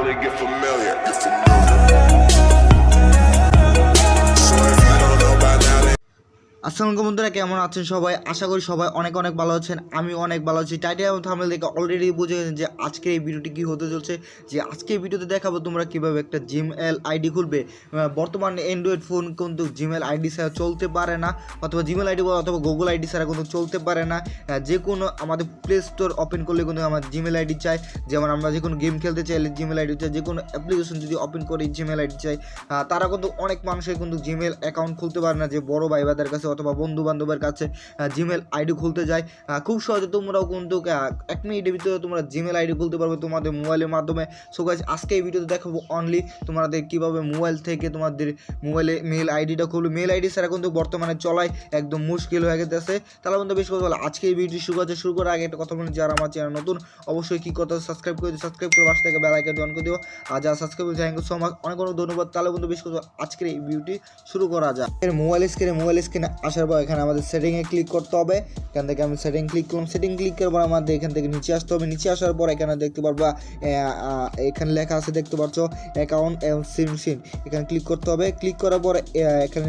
really get familiar. So if you don't know by now, then আসসালামু আলাইকুম বন্ধুরা, কেমন আছেন সবাই? আশা করি সবাই অনেক অনেক ভালো আছেন। আমি অনেক ভালো আছি। টাইটেল এবং থাম্বনেল দেখে অলরেডি বুঝে গেছেন যে আজকের এই ভিডিওটি কী হতে চলছে। যে আজকের ভিডিওতে দেখাবো তোমরা কীভাবে একটা জিমেল আইডি খুলবে। বর্তমান অ্যান্ড্রয়েড ফোন কিন্তু জিমেল আইডি ছাড়া চলতে পারে না, অথবা জিমেল আইডি অথবা গুগল আইডি ছাড়া কিন্তু চলতে পারে না। যে কোনো আমাদের প্লে স্টোর ওপেন করলে কিন্তু আমার জিমেল আইডি চাই। যেমন আমরা যে কোনো গেম খেলতে চাইলে জিমেল আইডি চাই, যে কোনো অ্যাপ্লিকেশন যদি ওপেন করি জিমেল আইডি চাই। তারা কিন্তু অনেক মানুষের কিন্তু জিমেল অ্যাকাউন্ট খুলতে পারে না, যে বড় ভাই বাদের কাছে অথবা বন্ধু বান্ধবের কাছে জিমেল আইডি খুলতে যায়। খুব সহজে তোমরাও কিন্তু 1 মিনিটের ভিতরে তোমরা জিমেল আইডি খুলতে পারবে তোমাদের মোবাইলের মাধ্যমে। সো গাইস, আজকে এই ভিডিওতে দেখাবো অনলি তোমাদের কীভাবে মোবাইল থেকে তোমাদের মোবাইলে মেল আইডিটা খুলবে। মেল আইডি ছাড়া কিন্তু বর্তমানে চলাই একদম মুশকিল হয়ে গেছে। তাহলে বন্ধু বেশ কথা বলো, আজকে এই ভিডিও শুরু করার আগে একটা কথা বলি, যারা আমার চ্যানেল নতুন অবশ্যই কী করতে সাবস্ক্রাইব করে পাশে থেকে বেল আইকনটি অন করে দিও। আর যারা সাবস্ক্রাইব করে থ্যাংক ইউ সো মাচ, অনেক অনেক ধন্যবাদ। তাহলে বন্ধু বেশ কথা আজকের এই ভিডিওটি শুরু করা যায়। মোবাইল স্ক্রিনে আসার পর এখানে আমাদের সেটিংয়ে ক্লিক করতে হবে। এখান থেকে আমি সেটিং ক্লিক করলাম। সেটিং ক্লিক করার পর আমাদের এখান থেকে নিচে আসতে হবে। নিচে আসার পর এখানে দেখতে পারবা এখানে লেখা আছে, দেখতে পাচ্ছ অ্যাকাউন্ট এবং সিম। এখানে ক্লিক করতে হবে। ক্লিক করার পর এখানে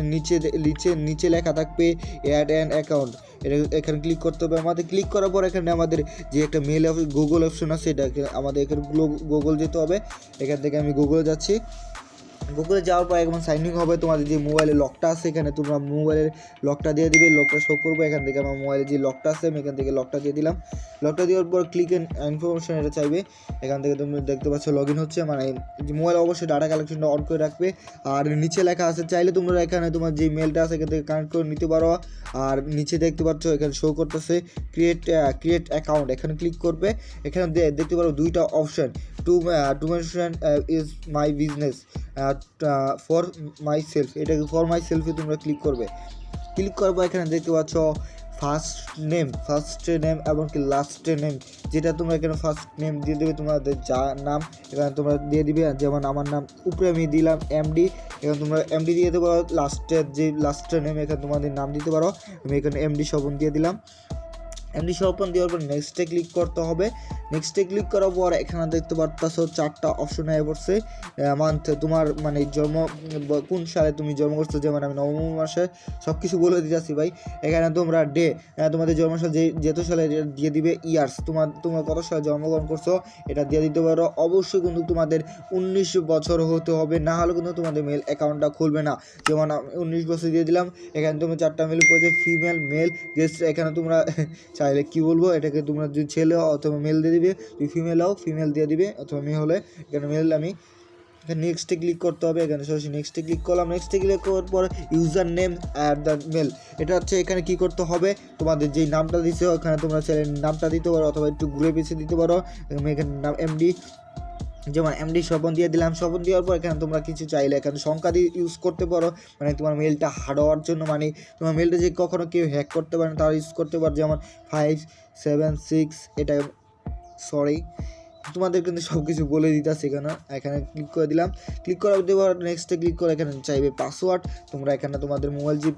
নিচে লেখা থাকবে অ্যাড অ্যান অ্যাকাউন্ট, এটা এখানে ক্লিক করতে হবে আমাদের। ক্লিক করার পর এখানে আমাদের যে একটা মেল গুগল অপশন আছে, এটা আমাদের এখানে গুগল যেতে হবে। এখান থেকে আমি গুগলে যাচ্ছি। গুগলে যাওয়ার পর এখন সাইন ইন হবে। তোমাদের যে মোবাইলের লকটা আছে এখানে তোমরা মোবাইলের লকটা দিয়ে দিবে। লকটা শো করবো। এখান থেকে আমার মোবাইলের যে লকটা আছে আমি এখান থেকে লকটা দিয়ে দিলাম। লকটা দেওয়ার পর ক্লিক ইনফরমেশন এটা চাইবে। এখান থেকে তুমি দেখতে পাচ্ছ লগ ইন হচ্ছে, মানে মোবাইল অবশ্যই ডাটা কালেকশনটা অন করে রাখবে। আর নিচে লেখা আছে, চাইলে তোমরা এখানে তোমার যে মেলটা আছে এখান থেকে কানেক্ট করে নিতে পারো। আর নিচে দেখতে পাচ্ছ এখানে শো করতেছে ক্রিয়েট অ্যাকাউন্ট, এখানে ক্লিক করবে। এখানে দেখতে পারো দুইটা option, two mention is my business, for my self, এটাকে ফর মাই সেলফে তোমরা ক্লিক করবে। ক্লিক করবো। এখানে দেখতে পাচ্ছ ফার্স্ট নেম এবং কি লাস্ট নেম, যেটা তোমরা এখানে ফার্স্ট নেম দিয়ে দেবে তোমাদের যা নাম, এখানে তোমরা দিয়ে দিবে। যেমন আমার নাম উপরে আমি দিলাম এমডি, এখানে তোমরা এমডি দিয়ে দিতে পারো। লাস্টের নেম এখানে তোমাদের নাম দিতে পারো। আমি এখানে এমডি স্বপন দিয়ে দিলাম। এমডি স্বপন দেওয়ার পর নেক্সটে ক্লিক করতে হবে। নেক্সটে ক্লিক করার পর এখানে দেখতে পারতেছো 4টা অপশন হয়ে পড়ছে। মান্থ, তোমার মানে জন্ম কোন সালে তুমি জন্ম করছো, যেমন আমি নভেম্বর মাসে, সব কিছু বলে দিতেছি ভাই। এখানে তোমরা ডে, তোমাদের জন্মসাল যেহেতু সালে দিয়ে দিবে। ইয়ার্স, তোমার কত সালে জন্মগ্রহণ করছো এটা দিয়ে দিতে পারো। অবশ্যই কিন্তু তোমাদের 19 বছর হতে হবে, না হলে কিন্তু তোমাদের মেল অ্যাকাউন্টটা খুলবে না। যেমন 19 বছর দিয়ে দিলাম। এখানে তুমি 4টা মেল পড়েছে, ফিমেল মেল গেস্ট। এখানে তোমরা চাইলে কী বলবো, এটাকে তোমরা যদি ছেলে অথবা মেল দিয়ে দিবে, যদি ফিমেল হও ফিমেল দিয়ে দিবে, অথবা মেয়ে হলে এখানে মেল। আমি এখানে নেক্সটে ক্লিক করতে হবে। এখানে সরাসরি নেক্সটে ক্লিক করলাম। নেক্সটে ক্লিক করার পর user name at the mail, এটা হচ্ছে এখানে কী করতে হবে, তোমাদের যেই নামটা দিছো ওখানে তোমরা ছেলে নামটা দিতে পারো, অথবা একটু ঘুরে পিছিয়ে দিতে পারো। এখানে নাম এমডি, যেমন এমডি স্বপন দিয়ে দিলাম। স্বপন দেওয়ার পর এখানে তোমরা কিছু চাইলে এখানে সংখ্যা দিয়ে ইউজ করতে পারো, মানে তোমার মেলটা হার্ড হওয়ার জন্য, মানে তোমার মেলটা যে কখনো কেউ হ্যাক করতে পারে না তারা ইউজ করতে পারো। যেমন 576, এটা সরি তোমাদের কিন্তু সব কিছু বলে দিতেছে। এখানে ক্লিক করে দিলাম। ক্লিক করার দেওয়ার নেক্সটে ক্লিক করে এখানে চাইবে পাসওয়ার্ড। তোমরা এখানে তোমাদের মোবাইল যে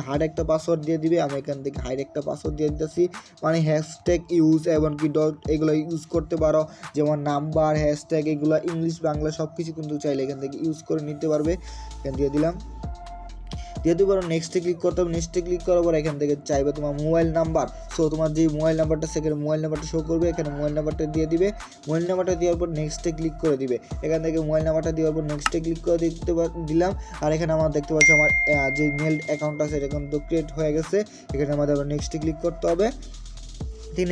হার্ড একটা পাসওয়ার্ড দিয়ে দিবে। আমি এখান থেকে হার্ড একটা পাসওয়ার্ড দিয়ে দিতেছি, মানে হ্যাশট্যাগ ইউজ এবং কি ডট এগুলো ইউজ করতে পারো। যেমন নাম্বার, হ্যাশট্যাগ, এগুলো ইংলিশ বাংলা সব কিছু কিন্তু চাইলে এখান থেকে ইউজ করে নিতে পারবে। এখানে দিয়ে দিলাম। দিয়ে পারো। নেক্সটে ক্লিক করতে হবে। নেক্সটে ক্লিক করার পর এখান থেকে চাইবে তোমার মোবাইল নাম্বার। সো তোমার যে মোবাইল নাম্বারটা সেখানে মোবাইল নাম্বারটা শো করবে। এখানে মোবাইল নাম্বারটা দিয়ে দিবে। মোবাইল নাম্বারটা দেওয়ার পর নেক্সটে ক্লিক করে দিবে। এখান থেকে মোবাইল নাম্বারটা দেওয়ার পর নেক্সটে ক্লিক করে দিলাম। আর এখানে আমার দেখতে পাচ্ছ আমার যে মেল অ্যাকাউন্ট আছে এটা কিন্তু ক্রিয়েট হয়ে গেছে। এখানে আমাদের আবার নেক্সটে ক্লিক করতে হবে।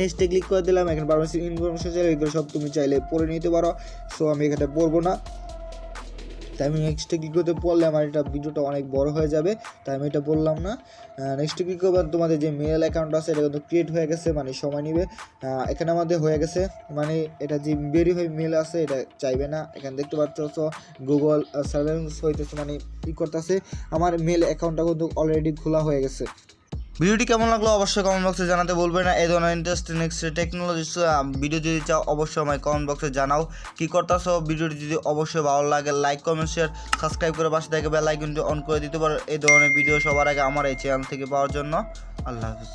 নেক্সটে ক্লিক করে দিলাম। এখানে পারমিশন ইনফরমেশন চাইলে এগুলো সব তুমি চাইলে পড়ে নিতে পারো। সো আমি এখানে পড়বো না, তাই আমি নেক্সটে ক্লিক করতে পড়লে আমার এটা ভিডিওটা অনেক বড় হয়ে যাবে, তাই আমি এটা বললাম না। নেক্সটে ক্লিক করবার তোমাদের যে মেল অ্যাকাউন্ট আছে এটা কিন্তু ক্রিয়েট হয়ে গেছে, মানে সময় নেবে। এখানে আমাদের হয়ে গেছে, মানে এটা যে ভেরিফাই মেল আছে এটা চাইবে না। এখানে দেখতে পাচ্ছ গুগল সার্ভেলেন্স হইতেছে, মানে ই করতেছে। আমার মেল অ্যাকাউন্টটা কিন্তু অলরেডি খোলা হয়ে গেছে। ভিডিওটি কেমন লাগলো অবশ্যই কমেন্ট বক্সে জানাতে বলবে না। এই ধরনের ইন্টারেস্টিং নেক্সট টেকনোলজি ভিডিও যদি চাও অবশ্যই আমায় কমেন্ট বক্সে জানাও কী করতেছো। ভিডিওটি যদি অবশ্যই ভালো লাগে লাইক কমেন্ট শেয়ার সাবস্ক্রাইব করে পাশে থেকে বেল আইকনটি অন করে দিতে পারো এই ধরনের ভিডিও সবার আগে আমার এই চ্যানেল থেকে পাওয়ার জন্য। আল্লাহ হাফিজ।